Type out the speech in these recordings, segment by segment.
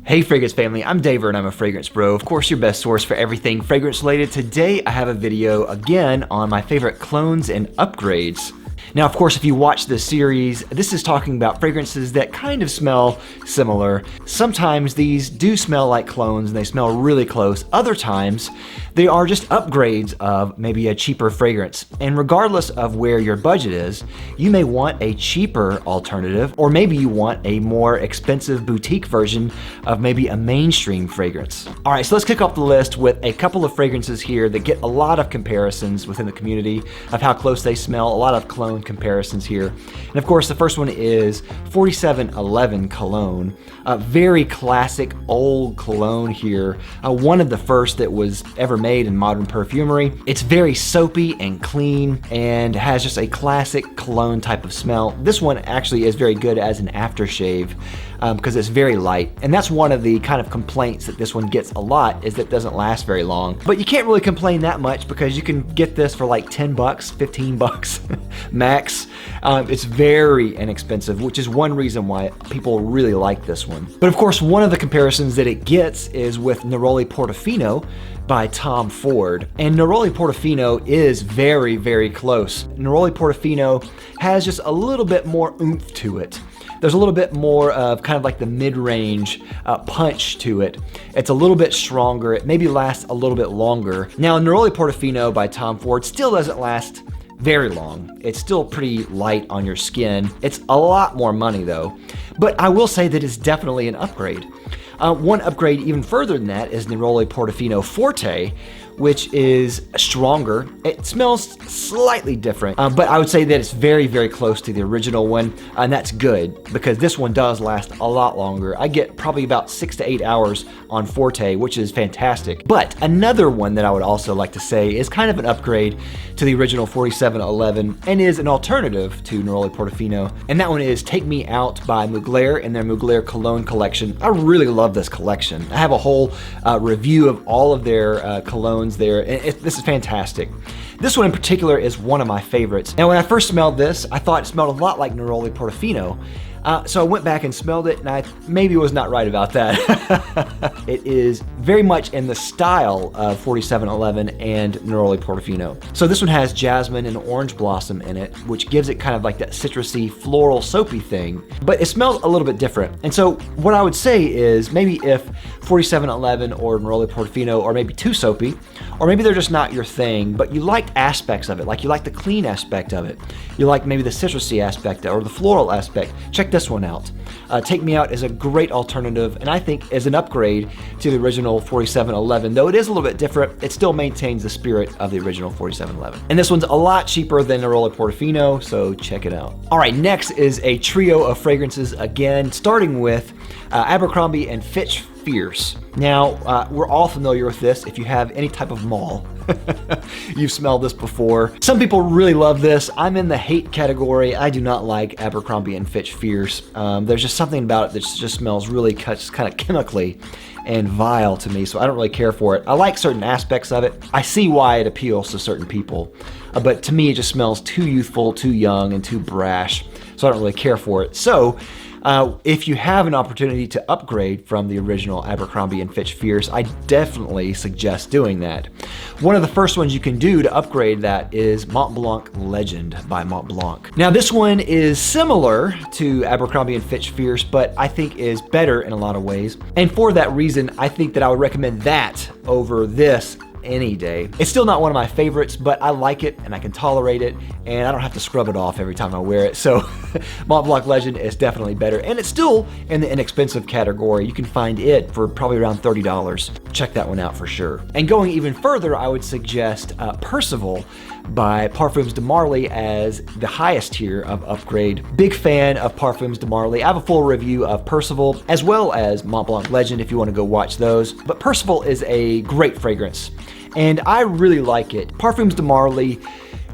Hey fragrance family, I'm Daver and I'm a fragrance bro. Of course, your best source for everything fragrance related. Today I have a video again on my favorite clones and upgrades. Now, of course, if you watch this series, this is talking about fragrances that kind of smell similar. Sometimes these do smell like clones and they smell really close. Other times, they are just upgrades of maybe a cheaper fragrance. And regardless of where your budget is, you may want a cheaper alternative, or maybe you want a more expensive boutique version of maybe a mainstream fragrance. All right, so let's kick off the list with a couple of fragrances here that get a lot of comparisons within the community of how close they smell, a lot of clone comparisons here. And of course, the first one is 4711 Cologne. A very classic old cologne here. One of the first that was ever made in modern perfumery. It's very soapy and clean and has just a classic cologne type of smell. This one actually is very good as an aftershave because it's very light. And that's one of the kind of complaints that this one gets a lot, is that it doesn't last very long. But you can't really complain that much because you can get this for like 10 bucks, 15 bucks max. It's very inexpensive, which is one reason why people really like this one. But of course, one of the comparisons that it gets is with Neroli Portofino by Tom Ford. And Neroli Portofino is very, very close. Neroli Portofino has just a little bit more oomph to it. There's a little bit more of kind of like the mid-range punch to it. It's a little bit stronger. It maybe lasts a little bit longer. Now, Neroli Portofino by Tom Ford still doesn't last very long. It's still pretty light on your skin. It's a lot more money though. But I will say that it's definitely an upgrade. One upgrade even further than that is Neroli Portofino Forte, which is stronger. It smells slightly different, but I would say that it's very, very close to the original one, and that's good because this one does last a lot longer. I get probably about 6 to 8 hours on Forte, which is fantastic. But another one that I would also like to say is kind of an upgrade to the original 4711 and is an alternative to Neroli Portofino, and that one is Take Me Out by Mugler in their Mugler Cologne collection. I really love this collection. I have a whole review of all of their colognes there. This is fantastic. This one in particular is one of my favorites. Now, when I first smelled this, I thought it smelled a lot like Neroli Portofino. So I went back and smelled it, and I maybe was not right about that. It is very much in the style of 4711 and Neroli Portofino. So this one has jasmine and orange blossom in it, which gives it kind of like that citrusy, floral, soapy thing, but it smells a little bit different. And so what I would say is maybe if 4711 or Neroli Portofino are maybe too soapy, or maybe they're just not your thing, but you liked aspects of it, like you like the clean aspect of it, you like maybe the citrusy aspect or the floral aspect, check this one out. Take Me Out is a great alternative, and I think is an upgrade to the original 4711. Though it is a little bit different, it still maintains the spirit of the original 4711. And this one's a lot cheaper than Neroli Portofino, so check it out. All right, next is a trio of fragrances again, starting with Abercrombie and Fitch Fierce. Now, we're all familiar with this if you have any type of mall. You've smelled this before. Some people really love this. I'm in the hate category. I do not like Abercrombie and Fitch Fierce. There's just something about it that just smells really kind of chemically and vile to me, so I don't really care for it. I like certain aspects of it. I see why it appeals to certain people, but to me it just smells too youthful, too young, and too brash, so I don't really care for it. So if you have an opportunity to upgrade from the original Abercrombie and Fitch Fierce, I definitely suggest doing that. One of the first ones you can do to upgrade that is Mont Blanc Legend by Mont Blanc. Now, this one is similar to Abercrombie and Fitch Fierce, but I think is better in a lot of ways. And for that reason, I think that I would recommend that over this any day. It's still not one of my favorites, but I like it and I can tolerate it, and I don't have to scrub it off every time I wear it. So Mont Blanc Legend is definitely better, and it's still in the inexpensive category. You can find it for probably around $30. Check that one out for sure. And going even further, I would suggest Percival by Parfums de Marly as the highest tier of upgrade. Big fan of Parfums de Marly. I have a full review of Percival as well as Mont Blanc Legend if you want to go watch those. But Percival is a great fragrance, and I really like it. Parfums de Marly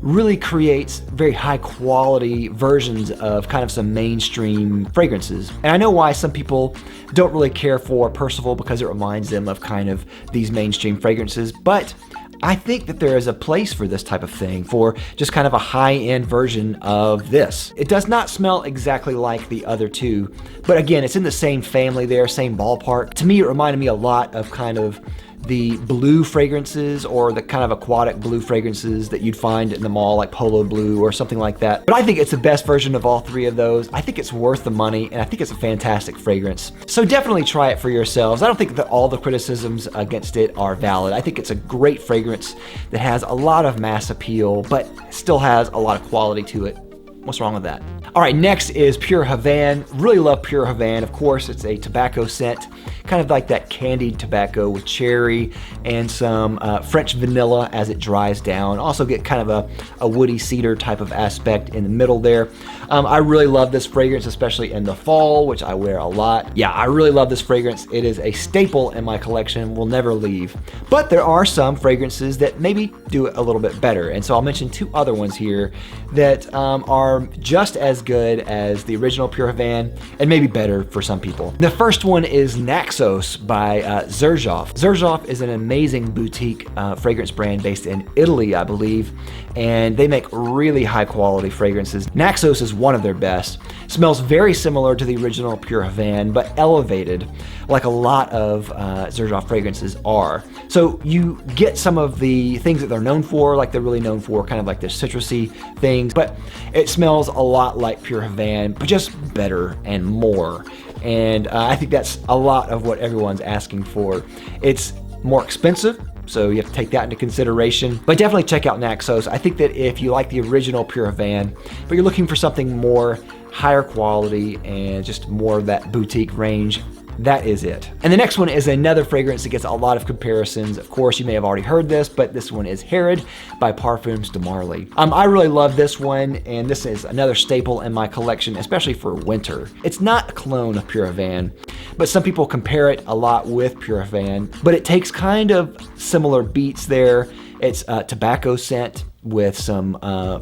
really creates very high quality versions of kind of some mainstream fragrances. And I know why some people don't really care for Percival, because it reminds them of kind of these mainstream fragrances, but I think that there is a place for this type of thing, for just kind of a high-end version of this. It does not smell exactly like the other two, but again, it's in the same family there, same ballpark. To me, it reminded me a lot of kind of the blue fragrances, or the kind of aquatic blue fragrances that you'd find in the mall, like Polo Blue or something like that. But I think it's the best version of all three of those. I think it's worth the money, and I think it's a fantastic fragrance. So definitely try it for yourselves. I don't think that all the criticisms against it are valid. I think it's a great fragrance that has a lot of mass appeal, but still has a lot of quality to it. What's wrong with that? All right, next is Pure Havana. Really love Pure Havana. Of course, it's a tobacco scent, kind of like that candied tobacco with cherry and some French vanilla as it dries down. Also get kind of a woody cedar type of aspect in the middle there. I really love this fragrance, especially in the fall, which I wear a lot. Yeah, I really love this fragrance. It is a staple in my collection, will never leave. But there are some fragrances that maybe do it a little bit better. And so I'll mention two other ones here that are just as good as the original Pure Havana, and maybe better for some people. The first one is Naxos by Xerjoff. Xerjoff is an amazing boutique fragrance brand based in Italy, I believe, and they make really high quality fragrances. Naxos is one of their best. Smells very similar to the original Pure Havana, but elevated, like a lot of Xerjoff fragrances are. So you get some of the things that they're known for, like they're really known for, kind of like their citrusy things, but it smells a lot like Pure Havana, but just better and more. And I think that's a lot of what everyone's asking for. It's more expensive, so you have to take that into consideration. But definitely check out Naxos. I think that if you like the original Pure Havana, but you're looking for something more higher quality and just more of that boutique range, that is it. And the next one is another fragrance that gets a lot of comparisons. Of course, you may have already heard this, but this one is Herod by Parfums de Marly. I really love this one, and this is another staple in my collection, especially for winter. It's not a clone of Pure Havana, but some people compare it a lot with Pure Havana, but it takes kind of similar beats there. It's a tobacco scent with some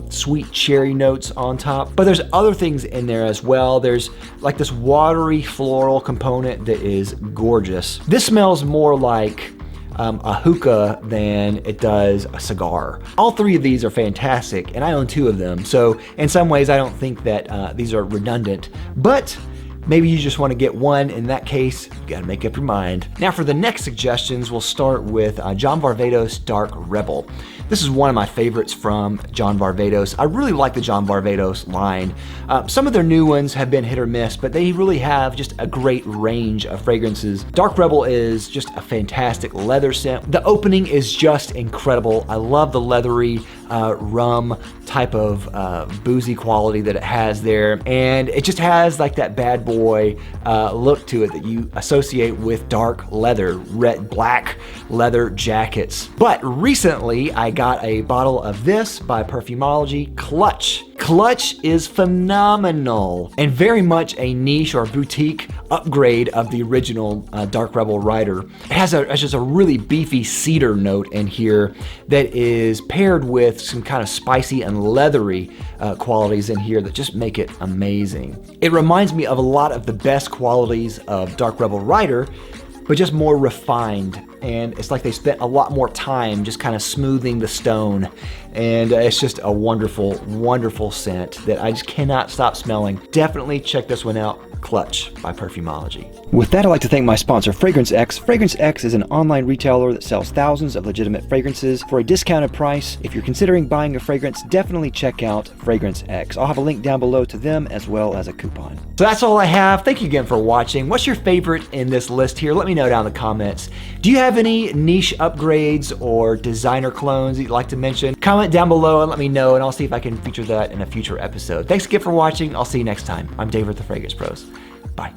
sweet cherry notes on top. But there's other things in there as well. There's like this watery floral component that is gorgeous. This smells more like a hookah than it does a cigar. All three of these are fantastic, and I own two of them. So in some ways, I don't think that these are redundant, but maybe you just want to get one. In that case, you gotta make up your mind. Now for the next suggestions, we'll start with John Varvatos Dark Rebel. This is one of my favorites from John Varvatos. I really like the John Varvatos line. Some of their new ones have been hit or miss, but they really have just a great range of fragrances. Dark Rebel is just a fantastic leather scent. The opening is just incredible. I love the leathery rum type of boozy quality that it has there. And it just has like that bad boy look to it that you associate with dark leather, red, black leather jackets. But recently I got a bottle of this by Perfumology, Clutch. Clutch is phenomenal and very much a niche or boutique upgrade of the original Dark Rebel Rider. It has just a really beefy cedar note in here that is paired with some kind of spicy and leathery qualities in here that just make it amazing. It reminds me of a lot of the best qualities of Dark Rebel Rider, but just more refined. And it's like they spent a lot more time just kind of smoothing the stone. And it's just a wonderful, wonderful scent that I just cannot stop smelling. Definitely check this one out, Clutch by Perfumology. With that, I'd like to thank my sponsor, Fragrance X. Fragrance X is an online retailer that sells thousands of legitimate fragrances for a discounted price. If you're considering buying a fragrance, definitely check out Fragrance X. I'll have a link down below to them as well as a coupon. So that's all I have. Thank you again for watching. What's your favorite in this list here? Let me know down in the comments. Do you have any niche upgrades or designer clones that you'd like to mention? Comment down below and let me know, and I'll see if I can feature that in a future episode. Thanks again for watching. I'll see you next time. I'm Dave with the Fragrance Pros. Bye.